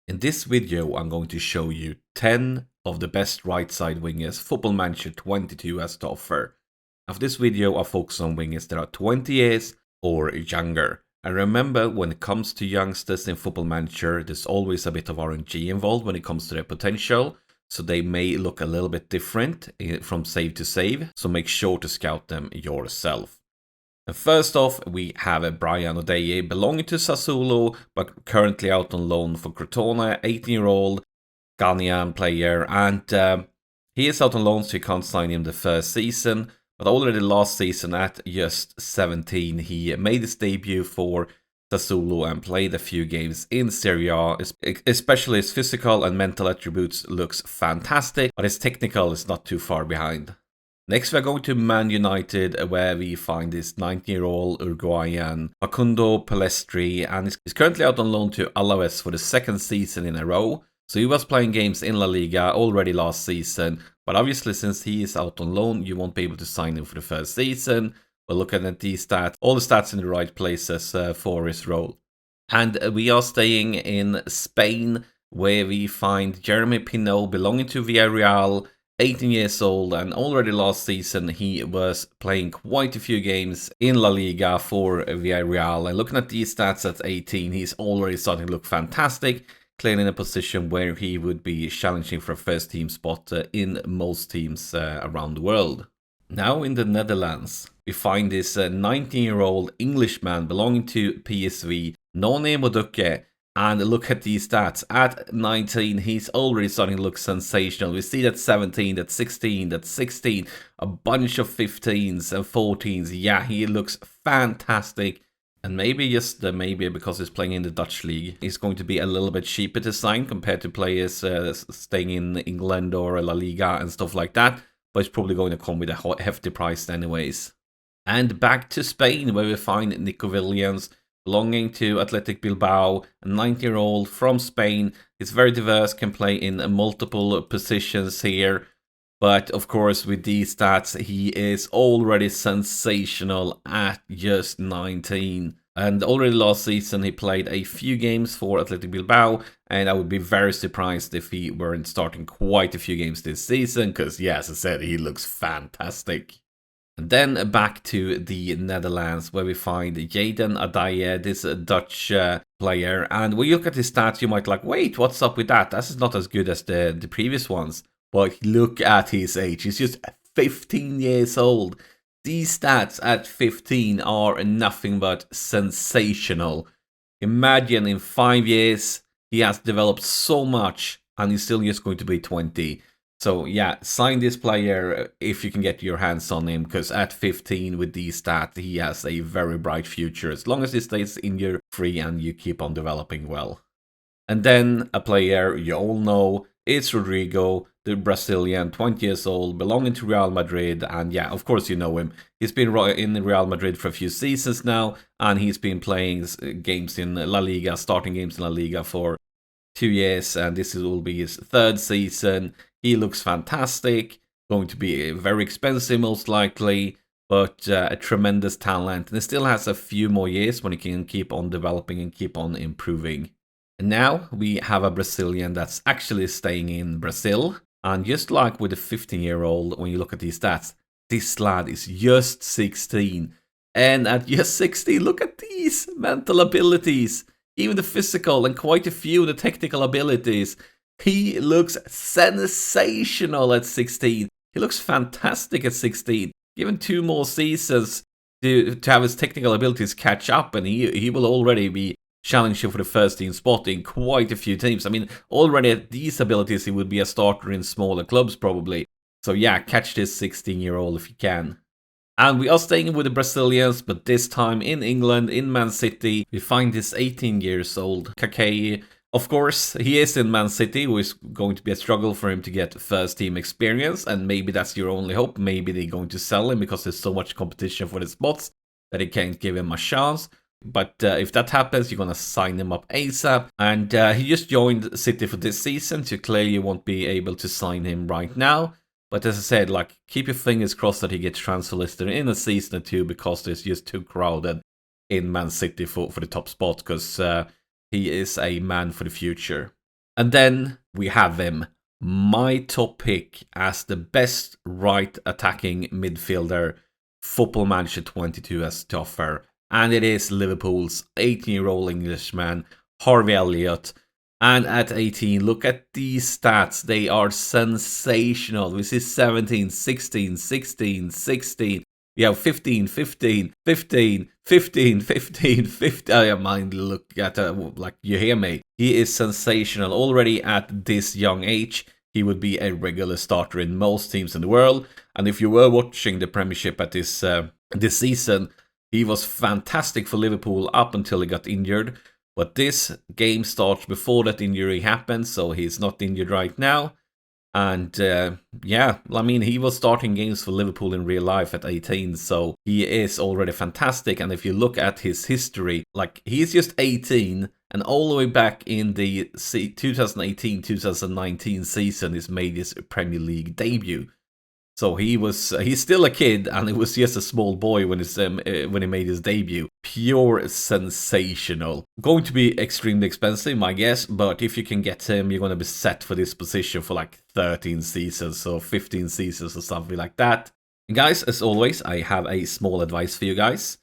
In this video, I'm going to show you 10 of the best right side wingers Football Manager 22 has to offer. Now for this video, I'll focus on wingers that are 20 years or younger. And remember, when it comes to youngsters in Football Manager, there's always a bit of RNG involved when it comes to their potential. So they may look a little bit different from save to save. So make sure to scout them yourself. And first off, we have Brian Oddei, belonging to Sassuolo, but currently out on loan for Crotone, 18-year-old Ghanaian player. And he is out on loan, so you can't sign him the first season. But already last season, at just 17, he made his debut for Sassuolo and played a few games in Serie A. Especially his physical and mental attributes looks fantastic, but his technical is not too far behind. Next, we're going to Man United, where we find this 19-year-old Uruguayan Facundo Pellistri, and he's currently out on loan to Alaves for the second season in a row. So he was playing games in La Liga already last season, but obviously since he is out on loan, you won't be able to sign him for the first season. But looking at these stats, all the stats in the right places for his role. And we are staying in Spain, where we find Yeremy Pino, belonging to Villarreal, 18 years old, and already last season he was playing quite a few games in La Liga for Villarreal. And looking at these stats at 18, he's already starting to look fantastic, clearly in a position where he would be challenging for a first team spot in most teams around the world. Now in the Netherlands, we find this 19-year-old Englishman belonging to PSV, Noni Madueke. And look at these stats. At 19, he's already starting to look sensational. We see that 17, that 16, that 16, a bunch of 15s and 14s. Yeah, he looks fantastic. And maybe just maybe because he's playing in the Dutch league, he's going to be a little bit cheaper to sign compared to players staying in England or La Liga and stuff like that. But it's probably going to come with a hefty price anyways. And back to Spain, where we find Nico Williams, belonging to Athletic Bilbao, a 19-year-old from Spain. He's very diverse, can play in multiple positions here. But of course, with these stats, he is already sensational at just 19. And already last season, he played a few games for Athletic Bilbao. And I would be very surprised if he weren't starting quite a few games this season. Because, yeah, as I said, he looks fantastic. And then back to the Netherlands, where we find Jayden Addai, this Dutch player. And when you look at his stats, you might like, wait, what's up with that? This is not as good as the previous ones. But look at his age. He's just 15 years old. These stats at 15 are nothing but sensational. Imagine in 5 years, he has developed so much, and he's still just going to be 20. So yeah, sign this player if you can get your hands on him, because at 15 with these stats, he has a very bright future, as long as he stays injury-free and you keep on developing well. And then a player you all know, it's Rodrygo, the Brazilian, 20 years old, belonging to Real Madrid. And yeah, of course you know him. He's been in Real Madrid for a few seasons now, and he's been playing games in La Liga, starting games in La Liga for 2 years, and this will be his third season. He looks fantastic, going to be very expensive most likely, but a tremendous talent. And he still has a few more years when he can keep on developing and keep on improving. And now we have a Brazilian that's actually staying in Brazil. And just like with the 15-year-old, when you look at these stats, this lad is just 16. And at just 16, look at these mental abilities. Even the physical and quite a few of the technical abilities. He looks sensational at 16. He looks fantastic at 16. Given 2 more seasons to have his technical abilities catch up, and he will already be challenging for the first team spot in quite a few teams. I mean, already at these abilities, he would be a starter in smaller clubs probably. So yeah, catch this 16-year-old if you can. And we are staying with the Brazilians, but this time in England, in Man City, we find this 18 years old Kayky. Of course, he is in Man City, which is going to be a struggle for him to get first team experience, and maybe that's your only hope. Maybe they're going to sell him because there's so much competition for the spots that they can't give him a chance. But if that happens, you're going to sign him up ASAP. And he just joined City for this season, so clearly you won't be able to sign him right now. But as I said, like, keep your fingers crossed that he gets transfer listed in a season or two, because there's just too crowded in Man City for the top spot, because he is a man for the future. And then we have him, my top pick as the best right attacking midfielder Football Manager 22 has to offer. And it is Liverpool's 18-year-old Englishman, Harvey Elliott. And at 18, look at these stats. They are sensational. We see 17, 16, 16, 16. We have 15, 15, 15, 15, 15, 15. I mind look at like you hear me. He is sensational. Already at this young age, he would be a regular starter in most teams in the world. And if you were watching the Premiership at this season, he was fantastic for Liverpool up until he got injured. But this game starts before that injury happened, so he's not injured right now. And yeah, I mean, he was starting games for Liverpool in real life at 18, so he is already fantastic. And if you look at his history, like, he's just 18, and all the way back in the 2018-2019 season, he's made his Premier League debut. So he's still a kid, and it was just a small boy when he made his debut. Pure sensational. Going to be extremely expensive, my guess, but if you can get him, you're going to be set for this position for like 13 seasons or 15 seasons or something like that. And guys, as always, I have a small advice for you guys.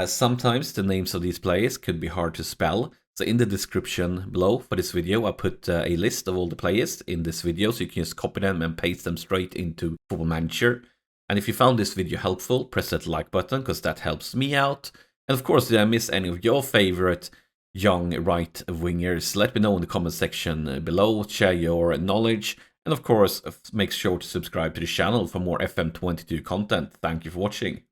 Sometimes the names of these players could be hard to spell. So in the description below for this video, I put a list of all the players in this video, so you can just copy them and paste them straight into Football Manager. And if you found this video helpful, press that like button, because that helps me out. And of course, did I miss any of your favorite young right wingers? Let me know in the comment section below, share your knowledge. And of course, make sure to subscribe to the channel for more FM22 content. Thank you for watching.